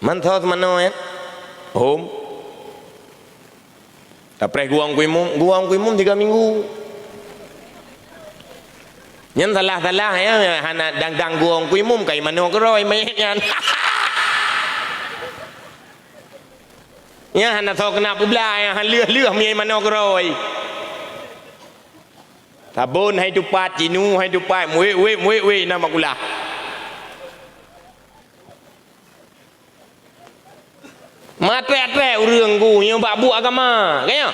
Man thot mano ya. Home. Tapre guang kuimum 3 minggu. Nhân salah ya hana dang guang kuimum kai mano keroi mayat nyan. Ya hana thok kena pula ya han lưa mi mano keroi. Tabun hai tupat cinu hai tupat we nama kula. Matre urang ku nyo babu agama kaya.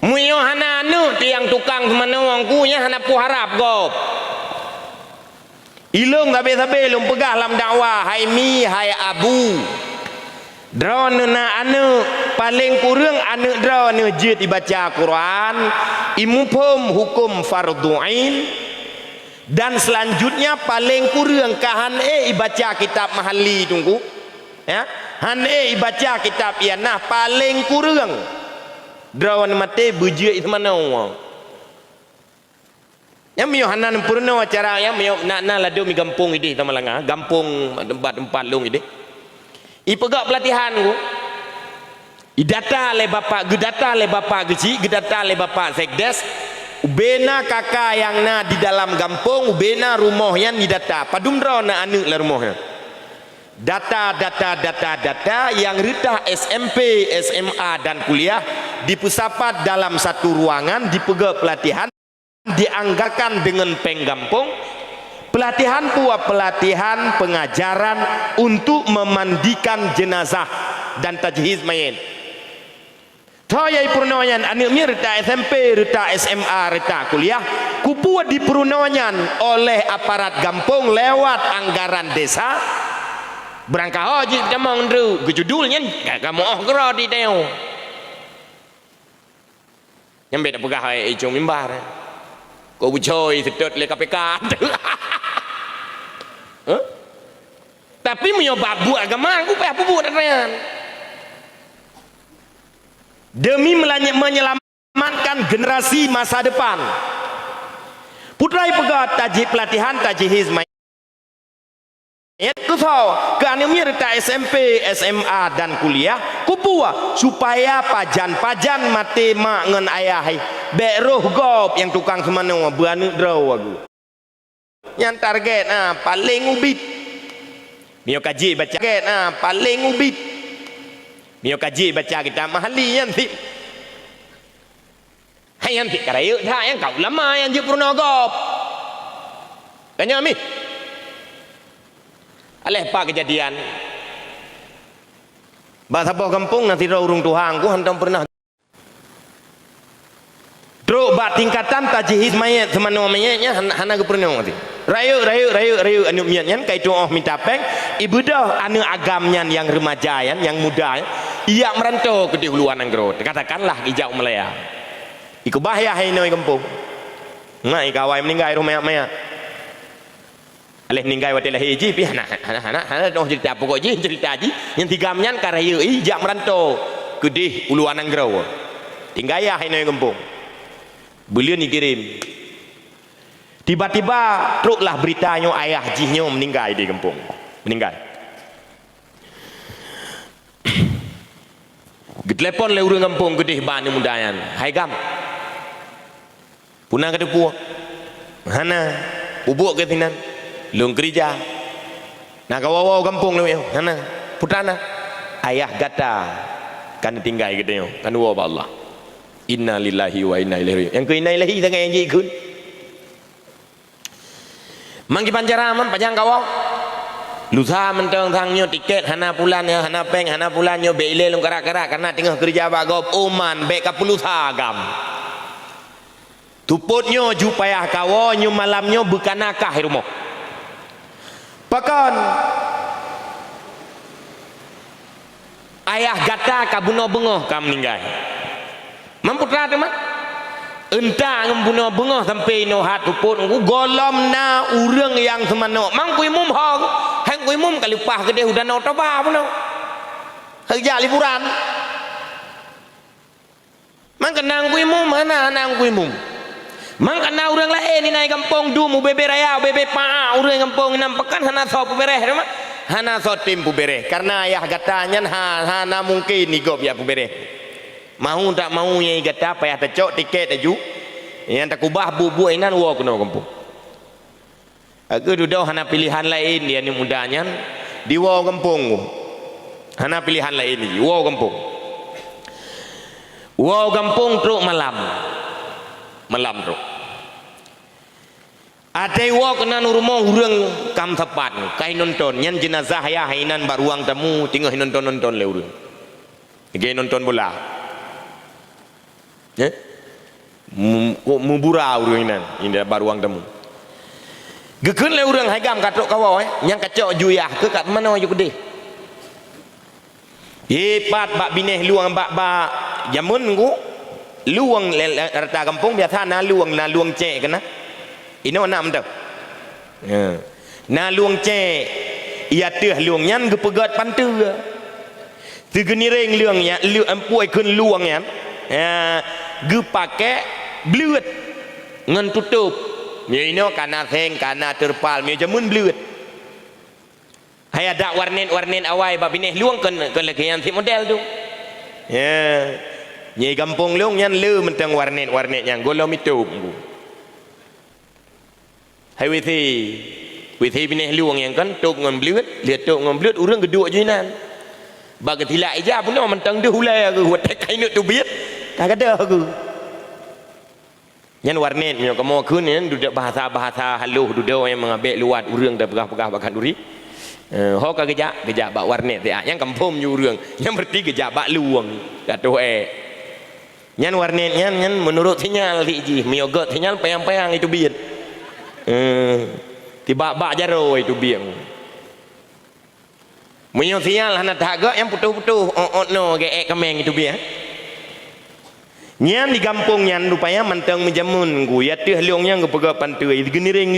Muyo hana nu tiang tukang semanawang ku nya hana pu harap gop. Ilung sabe lum pegah lam dakwah hai mi hai abu. Drone na anu paling kurang anu drone jid dibaca Quran, imupum hukum fardhu ain. Dan selanjutnya paling kurang kahan ibaca kitab mahali tunggu ya han ibaca kitab ianah paling kurang drawan mate bujie itu mana ya mio hanan purno acara ya mio na ladu mi gampung ide tamalanga gampung tempat long ide ipegak pelatihan ku idata le bapak geci gedata le bapak sekdes ubena kakak yang na di dalam kampung ubena rumahnya ni data padumdra na anu la rumahnya data yang ritah SMP SMA dan kuliah dipusapat dalam satu ruangan dipegak pelatihan dianggarkan dengan penggampung pelatihan pengajaran untuk memandikan jenazah dan tajhiz mayit. Thayai purnawanyan anu mi reta SMP, reta SMA, reta kuliah kupu di purnawanyan oleh aparat kampung lewat anggaran desa berangkat haji jamang dru gejudulnya kamu gero di teo nyambe tak pegah ai cung mimbar ko bucoy sedot le KPK. Tapi menyoba bu agama ku apa bu dan demi menyelamatkan generasi masa depan. Putrai pegat tajid pelatihan tajhiz mayit ku tahu ke anu mirta SMP SMA dan kuliah kupua supaya pajan mate mak ngen ayah be roh gop yang tukang semana beranu draw aku yang target paling ubit mio kaji baca target paling ubit mio kaji baca kita mahali yanti hai yanti karayu tha yang kau lama yang je purna gop tanya mi aleh pak kejadian bahasa boh kampung nanti urung tuhang ku hantam pernah truk bak tingkatan tajhiz mayat semana mayatnya hana ke pernah nanti rayu anu miatnya kai doa minta peng ibu dah anu agamnya yang remaja yang muda ia merantau ke di huluan anggro katakanlah ijau Malaya iku bahaya hai noi kampung ngai kawai meninggal rumah maya alih meninggal wati lah hiji pi hana noh cerita pokok ji cerita ji yang tiga menyan karayu ijak merantau ke di huluan anggro tinggal ya hai noi kampung beliau ni kirim tiba-tiba truklah beritanya ayah jihnya meninggal di kampung meninggal telepon le urang kampung gedeh bani mudayan hai gam punang kada puak hana bubuk ke tinan lung kerja nak kawaw kampung le hana putana ayah gata kan tinggal gedeh kan wa Allah inna lillahi wa inna ilaihi yang ke inna ilahi sangat yang jikun mangki pancaraman panjang kawaw lusa mentang tangnya tiket hana pulannya hana peng hana pulannya be ile lung karak-karak karena tengah kerja bagop oman be kapulusa agam tuputnya jupayah kawonyo malamnya bukanakah rumah pakan ayah gata kabuno bengoh kam meninggal mamputra teman entah ngembuno bengoh sampai no hat tuput golom na urang yang semano mang kuimum hong hang kuimum kalipah gede udah no toba puno kerja liburan mang kenang kuimum mana nang kuimum mang kena urang lain ni naik kampung du mu bebe raya bebe pa urang kampung nam pekan hana sop bereh hana sotim pu bereh karena ayah katanya hana mungkin nigop ya pu bereh mau tak mau yang kata payah tecok tiket aju yang tak kubah bubu inan wo kena kampung aku duduk hana pilihan lain dia ni mudanya di wo kampung hana pilihan lain di wo kampung truk malam truk ada wo kena rumah urang kam tepat kai nonton nyan jenazah ya hainan baruang tamu tinggal nonton le urang lagi nonton bola kok mubura urang inan inda baruang tamu gekeun le urang haigam katok kawa nyang kacok juyah ke kat mana aju gede hebat bak bineh luang bak jamun ku luang rata kampung biasa na luang cek kena ino nak mendak na luang cek ia teh luang nyan gepegat pantu tegenireng luang nya empuai keun luang nya ge pake bleut ngan tutup mi ino kana heng kana terpal mi jamun bleut hay ada warnet awai ba bineh luang keun lagi yang si model tu nyai kampung luang nyan le mentang warnet yang golom itu hai withi bineh luang yang kan tok ngan bleut lihat tok ngan bleut urang geduk jinan bagi tilak ija pun mentang de hulai aku huat kai nuk tu biat tak ada aku nyan warnet nyo kamu keun nyan duduk bahasa haluh duduk yang mengabek luat urang dah pegah bakan duri ho ka gejak bak warnet dia yang kampung yu urang yang berti gejak bak luang katuh nyan warnet nyan menurut sinyal ti miogot sinyal payang itu biat tiba bak jaro itu biang munyo sinyal hana tagak yang putuh no geek kemeng itu biang nyan di kampung nyan rupanya mantang menjamun ku ya teh luang yang gepegat pantui geniring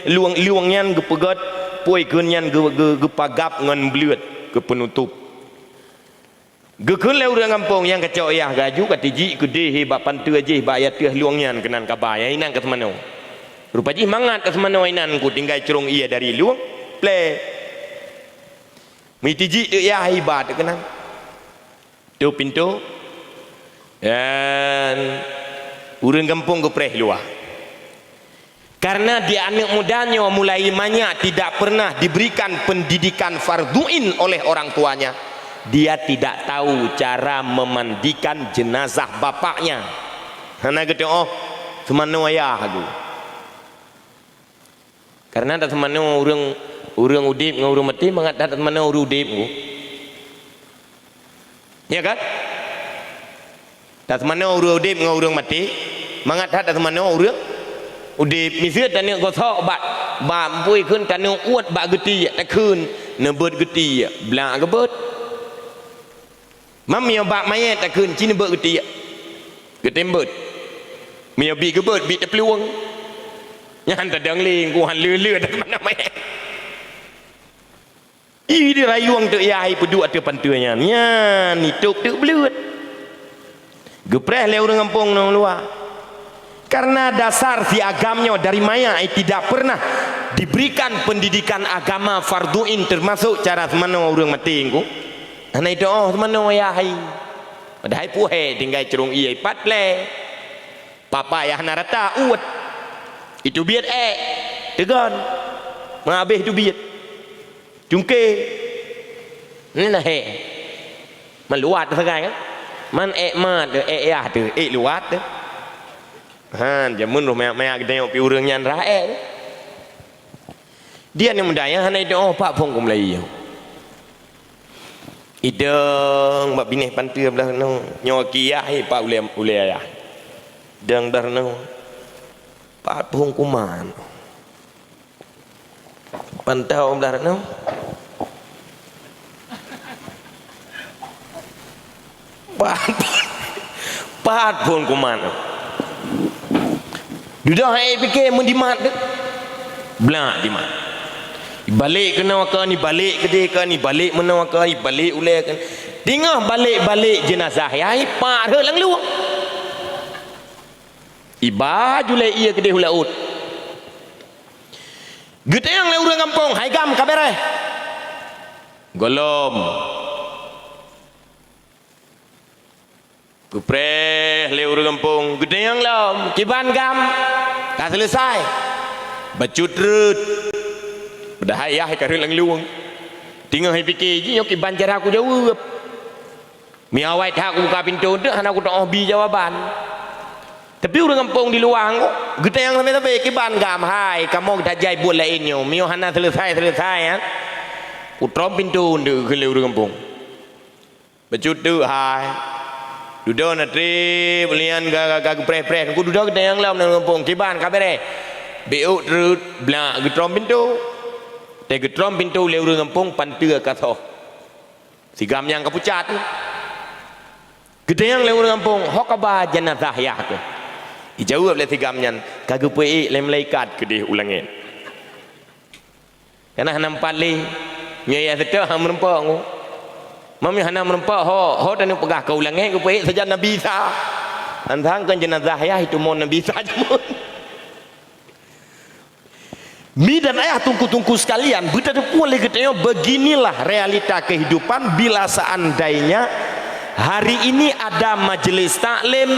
luang nyan gepegat poi keun nyan gepagap ngan bleut ke penutup gekeun le urang kampung yang kacok yah gaju katiji gede bak pantui je bak ya teh luang nyan kenan kabaya inan ke semano rupanya mangat ke semano inan ku tinggal curung ia dari luang play mitiji ya hebat kenan tu pintu dan urang kampung gepreh luar karena dia anak mudanya mulai banyak tidak pernah diberikan pendidikan farduin oleh orang tuanya dia tidak tahu cara memandikan jenazah bapaknya hana gitu semano ayah aku karena tak semano urang udip ngau urang mati mangat tak semano urang udip ya kan tak semano urang udip ngau urang mati mangat tak semano urang udip misir tanu gosok bat pui keun tanu uat bak geti tak keun nebeut geti blak gebet mami bak mayat tak keun cina beut geti getembet mi bi gebet bi tepluang nyan tadang ling ku han leu tak mana mayat i di rayuang tu yai pedu atu pantuanya nyan nituk tu bleut gepreh le urang kampung nang luar karena dasar si agamnya dari maya tidak pernah diberikan pendidikan agama farduin termasuk cara semano urang mati ku ana itu semano yai padahal puhe tinggal cerung iya patle papa ya narata uat itu biat tegan mengabeh itu biat jungke ni lah man luat sekarang kan man mat ya tu luat tu han jamun rumah tengok pi urang nyan rae dia ni mudanya hanai do pak pong kum lai ideng bak bineh pantu belah no nyoki ya pak ule ya deng dar no pak pong kuman pantau belah no pat pun kuman dudah fikir mun dimat tu blak dimat balik kena ke ni balik ke dia ke ni balik mana ke ni balik ulai ke tengah balik jenazah ya pak he lang luang iba julai ia ke dia hulaut geteng le urang kampung haigam kabere golom kupreh leu kampung gede yang lom kiban gam tak selesai bacut rut berdahaya karena lang luang tinggal hai fikir je yo kiban cara aku jawab mi awai tak aku buka pintu tu hana aku tak hobi jawaban tapi orang kampung di luar gede yang sampai kiban gam hai kamu dah jai buat lain yo mi hana selesai ya utrom pintu tu ke leu kampung bacut tu hai duduk natri belian gak preh aku duduk gede yang lam nang kampung kiban kabere beuk terus blak getrom pintu te getrom pintu leu kampung pantua katoh sigam yang kapucat gede yang leu kampung hokaba jenazah ya tu dijawab oleh sigam yang kagak puai le malaikat gede ulangin karena nampak le nyaya setel ham merempak ngo mami hana merempak ho dan pegah kau ulangin ku puai saja nabi Isa antang kan jenazah ya itu mon nabi Isa jemun mi dan ayah tungku-tungku sekalian betapa boleh katanya beginilah realita kehidupan bila seandainya hari ini ada majelis taklim,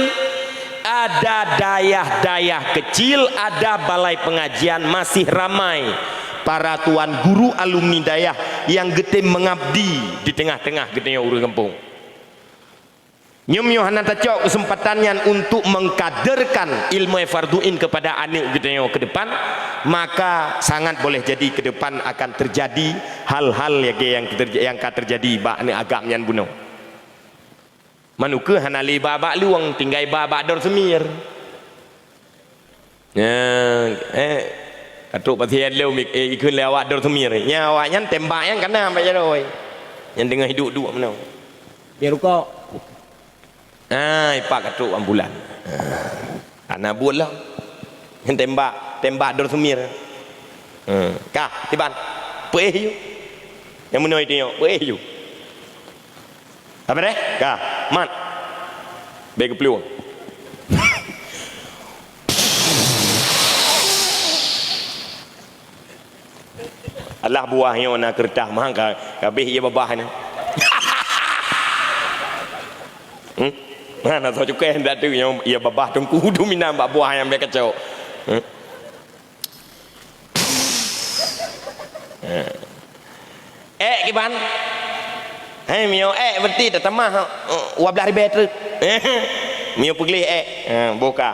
ada dayah-dayah kecil, ada balai pengajian, masih ramai para tuan guru alumni dayah yang getih mengabdi di tengah-tengah getihnya urang kampung. Nyum hana tacok kesempatannya untuk mengkaderkan ilmu farduin kepada anak getihnya ke depan, maka sangat boleh jadi ke depan akan terjadi hal-hal yang akan terjadi bak ni agak nyan bunuh. Manuke hana li babak luang tinggai babak dor semir. Katuk pasien leu mik ikun lewat dor semir. Nya awak nyan tembak yang kena apa jaroi. Yang tengah hidup dua menau. Biar rukuk. Ipak katuk ambulan. Ana buat lah. Yang tembak dor semir. Kah tiban. Pueh you. Yang menoi tengok pueh you. Apa deh? Kah, mat. Baik peluang. Allah buahnya nak kertas mah kabeh ia babah ni. Mana tahu juga hendak tu yang ia babah tungku tu minam bak buah yang mereka kacau. Kiban. Hei mio berarti dah tamah 12 ribu truk. Mio pergi buka.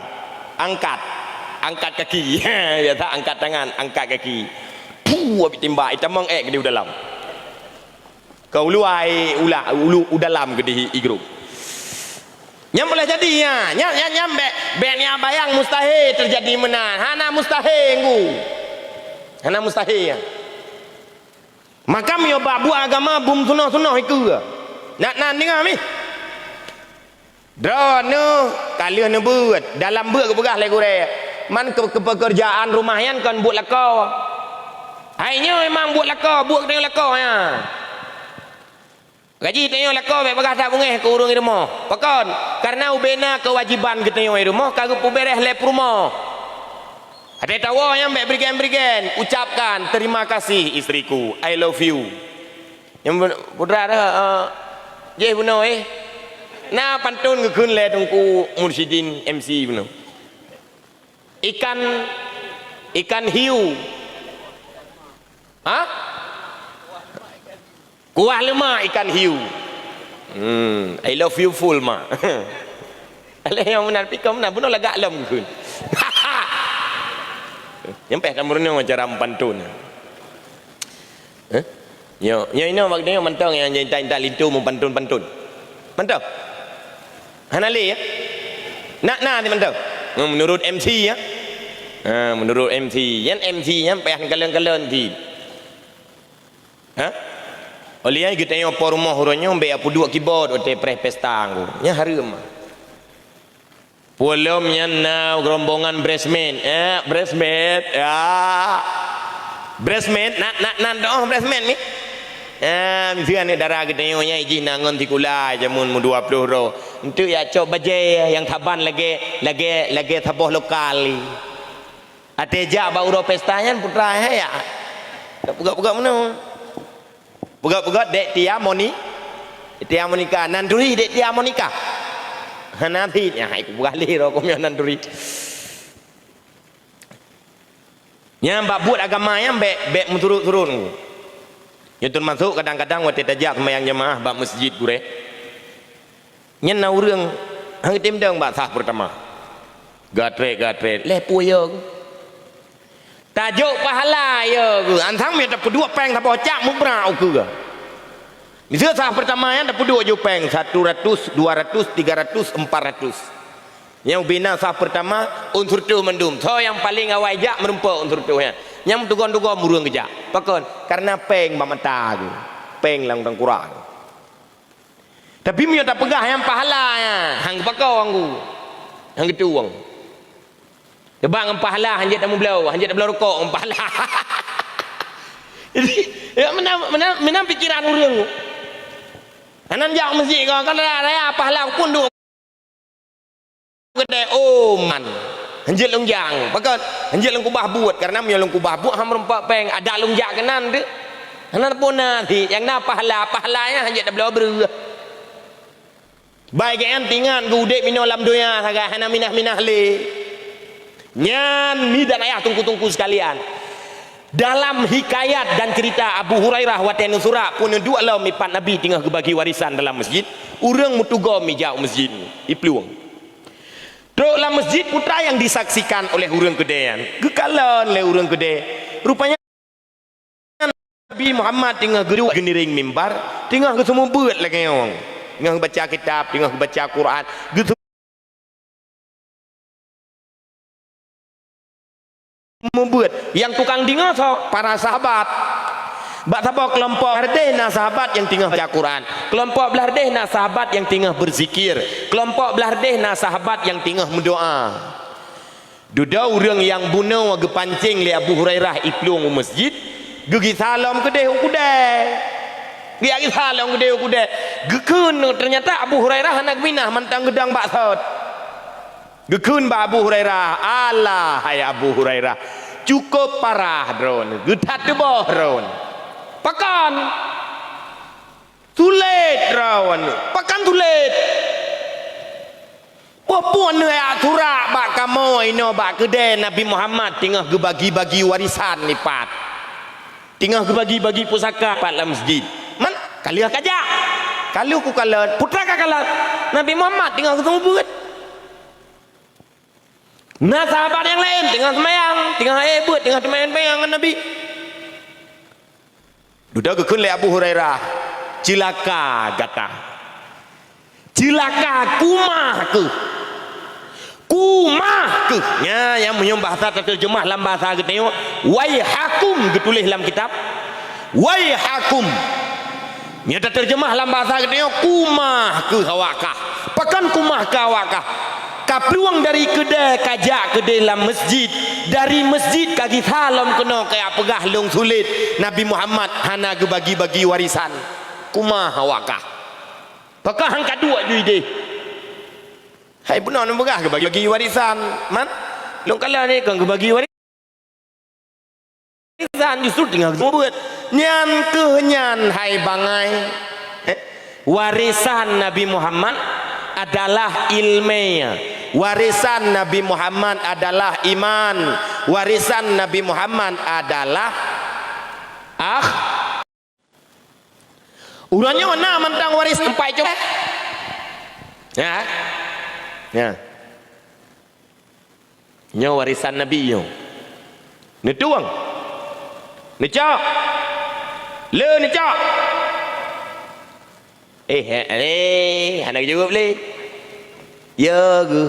Angkat kaki. Ya tak angkat tangan, angkat kaki. Habis timbak itamang ke di dalam. Kau luai ulu dalam ke di grup. Nyam boleh jadi ya. Nyam beknya bayang mustahil terjadi menan. Hana mustahil nggu. Hana mustahil ya. Maka mio babu agama bum sunah iku. Nak dengar mi. Drone kalian buat dalam buat kepegah lagi re. Man pekerjaan rumahnya kan buat lakau. Hainya memang buat lakau, buat tengok lakau ya. Gaji tengok lakau baik pegah tak bungeh ke urung rumah. Pakon karena ubena kewajiban ke tengok rumah kagak pubereh lep rumah. Ada tahu yang baik berikan ucapkan terima kasih istriku, I love you. Yang putra dah je bunuh nah pantun ngekun le tungku mursyidin MC bunuh. Ikan hiu. Kuah lemak ikan hiu. I love you full mak. Alah yang benar pikam benar bunuh lagak alam ngekun. Nyampe kamurnya macam pantun. Yo ini waktunya mantang yang cinta lintu pantun. Mantap. Hanali ya. Nak ni mantap. Menurut MC ya. Menurut MC, yang MC nya sampai kalian di. Oleh kita yang por rumah huranya ambil apa dua keyboard ote pesta aku. Nya harum. Pulamnya now gerombongan breastmate breastmate breastmate nak breastmate ni misalnya ni darah kita nya izin nangon tikula jamun mu 20 ro untuk ya cok baje yang taban lagi taboh lokal ateja ba uro pestanya putra ya buka mana Pegat-pegat dek Tia Monika Nanduri dek Tia Monika. Nanti ya aku balik ro komnya Nanduri. Nya mbak buat agama yang bek turun. Yang termasuk kadang-kadang waktu tajak sembahyang jemaah bak masjid gure. Nya na urang hang tim dang bak sah pertama. Gatre lepo yo. Tajuk pahala yo. Antang mi dapat dua peng tak bocak mubrau ke. Misal sah pertama yang dapat dua jo peng 100, 200, 300, 400. Yang bina sah pertama unsur tu mendum. So yang paling awal jak merumpak unsur tu ya. Yang tugon-tugon murung kejak. Pakon karena peng mamata tu. Peng lang tang kurang. Tapi mi tak pegah yang pahala ya. Hang pakau angku. Hang gitu wang. Sebab ngam pahala hanjat tak belau, hanjat tak belau rokok ngam pahala. Jadi ya menam pikiran urang. Anan jak masjid kau kan raya pahala pun duk gede man. Hanjat longjang. Pakon hanjat long kubah buat karena mi long kubah buat ham rempak peng ada longjak kanan tu. Hanan pun nanti yang na pahalanya hanjat tak belau beru. Baik yang tingan gudek minum lam doya sagak hana minah le. Nyan mi dan ayah tungku-tungku sekalian. Dalam hikayat dan cerita Abu Hurairah wa Tanusura pun dua lau mipat Nabi tengah bagi warisan dalam masjid. Urang mutugo mi jau masjid ipluang. Terus dalam masjid putra yang disaksikan oleh urang kedean. Gekalon le urang kede. Rupanya Nabi Muhammad tengah geru geniring mimbar, tengah semua beut lagi orang. Tengah baca kitab, tengah baca Quran. Membuat yang tukang dengar so para sahabat bak sahabat kelompok berdeh sahabat yang tengah baca Quran, kelompok berdeh sahabat yang tengah berzikir, kelompok berdeh sahabat yang tengah mendoa. Duda orang yang bunuh ge pancing li Abu Hurairah iplung masjid gigi salam kedeh ukudeh gi salam kedeh ukudeh gekun ternyata Abu Hurairah anak minah mantang gedang baksot. Gekun ba Abu Hurairah, Allah hai Abu Hurairah, cukup parah drone, getat deboh drone. Pakan tulet drone, pakan tulet. Puan ne atura bak kamoy no bak kedai Nabi Muhammad tengah gebagi-bagi warisan lipat. Tengah gebagi-bagi pusaka pat dalam masjid. Man kaliah kajak. Kalau ku kalat, putra kalat. Nabi Muhammad tengah ketemu buat. Nah sahabat yang lain tengah semayang, tengah buat, tengah semayang-mayang dengan Nabi. Duda gekun le Abu Hurairah, cilaka gata, cilaka kumah ke, ya yang menyembah bahasa terjemah dalam bahasa kita tengok, wai hakum ditulis dalam kitab, wai hakum, ya terjemah dalam bahasa kita tengok, kumah ke hawakah, pakan kumah ke hawakah. Kapluang dari kedai kajak ke dalam masjid, dari masjid kaki salam kena kayak pegah long sulit Nabi Muhammad hana ke bagi-bagi warisan kumah hawakah pakah angkat dua juide hai benar nak pegah ke bagi-bagi warisan man long kala ni kan ke bagi warisan justru tinggal buat nyan kenyan hai bangai warisan Nabi Muhammad adalah ilmiah. Warisan Nabi Muhammad adalah iman. Warisan Nabi Muhammad adalah urangnya mana mentang waris empat coba ya nya warisan Nabi yo ni tuang ni cak le ni cak anak jawab le ya gue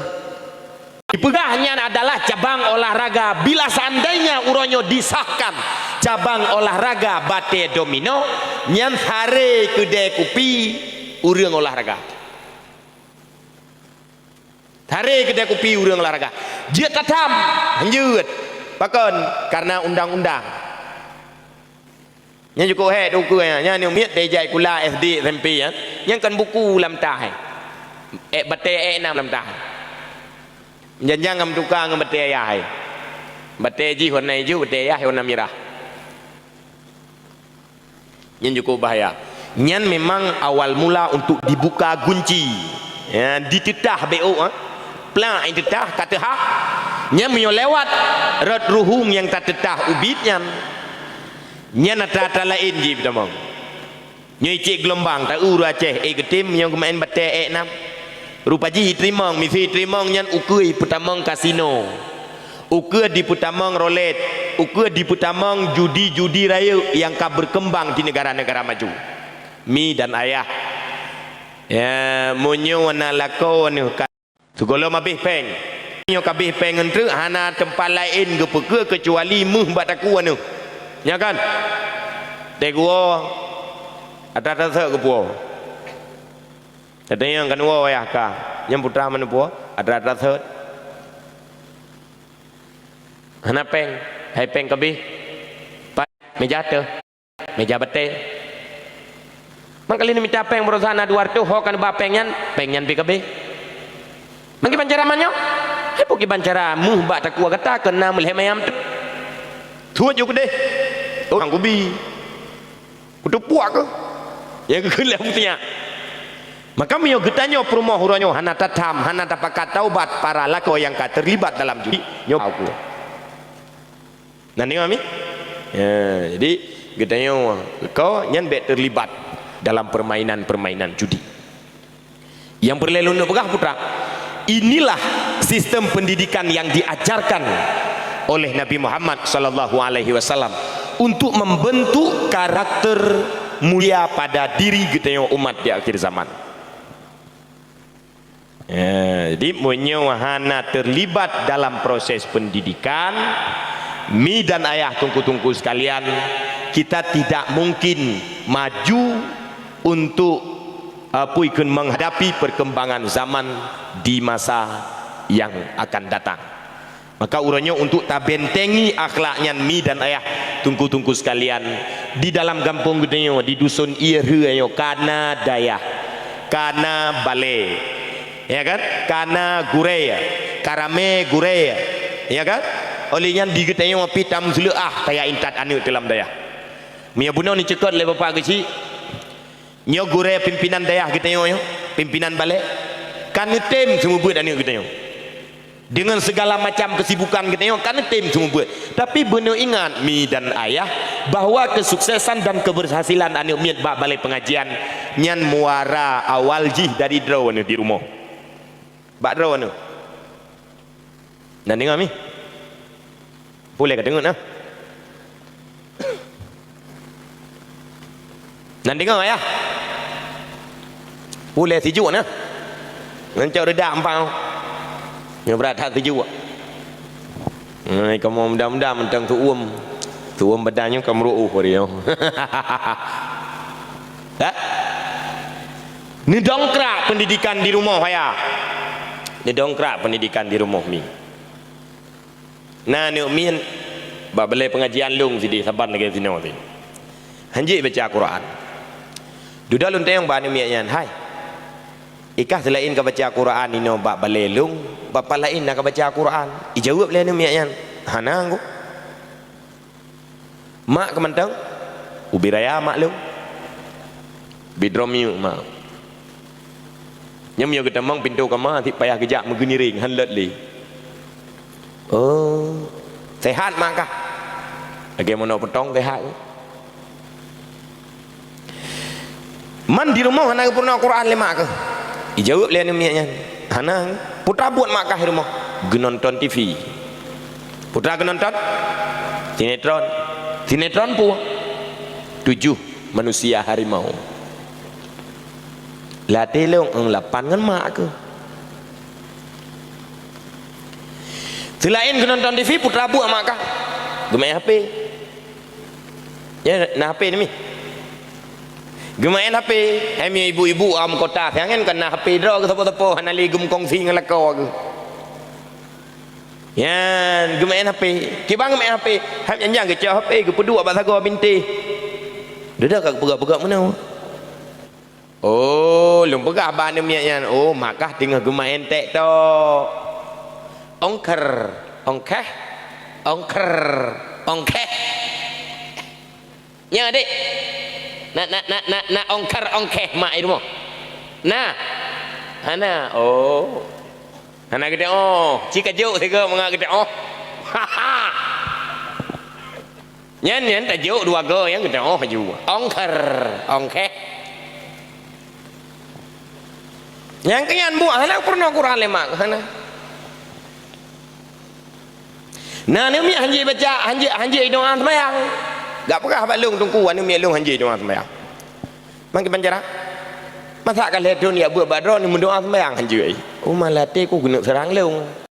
dipegahnya adalah cabang olahraga bila seandainya uronyo disahkan cabang olahraga bate domino nyan sare kedai kopi urang olahraga sare kedai kopi urang olahraga dia tatam lanjut pakon karena undang-undang nya juga duku nya ni miet dejai kula SD SMP ya yang kan buku lam tah bate nam lam tah janjang ngam tukang ngam bate ayah bate ji hon nai ju bate ayah hon namirah Yang cukup bahaya. Yang memang awal mula untuk dibuka kunci. Ya, ditedah BO pelang ditedah kata hak. Yang menyo lewat rat ruhung yang tak tedah ubitnya. Yang nata lain ji betamang. Nyoi cik gelombang tak uru Aceh ketim yang kemain batek nam. Rupa ji trimong misi trimong nyan ukui putamong kasino. Ukui di putamong rolet, ukui di putamong judi-judi raya yang kah berkembang di negara-negara maju. Mi dan ayah. Ya munyo wana lako ni segala mabih peng. Nyo kabih peng entre hana tempat lain ke peke kecuali muh bat aku anu. Ya kan? Tegua ada ke puo. Ada yang kan wo ya ka. Yang putra mana puo? Ada third. Hana peng, hai peng kabih. Meja te. Meja bate. Mangkali ni minta peng berusaha na dua tu ho kan ba pengyan pi kabih. Mangki pancaramannya? Hai poki pancara muh ba takua kata kena melih mayam tu. Tuat jo deh. Orang kubi. Kudu puak ke? Ya ke leh putihnya. Maka mio getanyo perumoh huranyo hana tatam hana tapakat taubat para lako yang terlibat dalam judi nyo aku. Nani kami? Ya, jadi getanyo kau nyan bet terlibat dalam permainan-permainan judi. Yang berlelun begah putra. Inilah sistem pendidikan yang diajarkan oleh Nabi Muhammad sallallahu alaihi wasallam untuk membentuk karakter mulia pada diri getanyo umat di akhir zaman. Ya, jadi munyo hana terlibat dalam proses pendidikan mi dan ayah tungku-tungku sekalian, kita tidak mungkin maju untuk puikun menghadapi perkembangan zaman di masa yang akan datang. Maka urangnya untuk tabentengi akhlaknya mi dan ayah tungku-tungku sekalian di dalam kampung gedenyo di dusun Irhe ayo kana dayah kana bale ya kan kana gureya karame gureya ya kan olehnya di gedenyo pitam zuluah kaya intat anu dalam dayah mia buno ni cekot le bapak kecil nyo gure pimpinan dayah gedenyo yo pimpinan bale kan tem semua buat anu gedenyo dengan segala macam kesibukan kita kan tim semua buat tapi benar ingat mi dan ayah bahwa kesuksesan dan keberhasilan anak miat bak balik pengajian nyan muara awal jih dari draw anu di rumah bak draw anu dan dengar mi boleh ke dengar nah dan dengar ayah boleh sejuk nah ngancau redak empang yang berat hati juga. Kamu mudah-mudahan tentang tuum badannya kamu ruuh dia. Ni dongkrak pendidikan di rumah saya. Ni dongkrak pendidikan di rumah mi. Nah ni min babale pengajian lung sidi sabar lagi sini nanti. Hanji baca Quran. Dudalun tayang bani miyan hai. Ikah selain ka baca Quran ino bak balelung bapa lain nak baca Quran ijawab le ni miyan hana aku mak kemantang ubiraya mak lu bidromi mak nyam yo ketamang pintu kama ti payah kejak megeniring hanlet li oh sehat mak kah bagaimana potong sehat man di rumah hana purna Quran le mak ke dijawab lihat niatnya hana putra buat makkah rumah genonton TV putra genonton sinetron pun 7 manusia harimau latih leong 8 kan mak ke selain genonton TV putra buat makkah gemain HP ya nah HP ni gemain HP hemi ibu-ibu am kota jangan kena HP draw ke tepo-tepo hanali gum kongsi ngelako aku ya gemain HP kibang gemain HP hab janjang ke HP ke pedua ba sago binti dedak ke pegak-pegak mana oh lum pegah ba ne mian oh makah tinggal gemain tek to ongker ya adik nak ongkeh mak itu mo. Nah. Hana oh. Hana gede oh. Cika juk tiga menga gede oh. Nyan tajuk dua go yang gede oh haju. Ongkeh. Yang kenyan buah hana pernah Quran lemak hana. Nah ni mi hanji baca hanji doa sembahyang. Gak pernah balung tungku anu mi long hanji doa sembahyang. Mangki panjara. Masa kalau dunia buat badron ni mendoa sembahyang hanji ai. Oh malate ku guna serang long.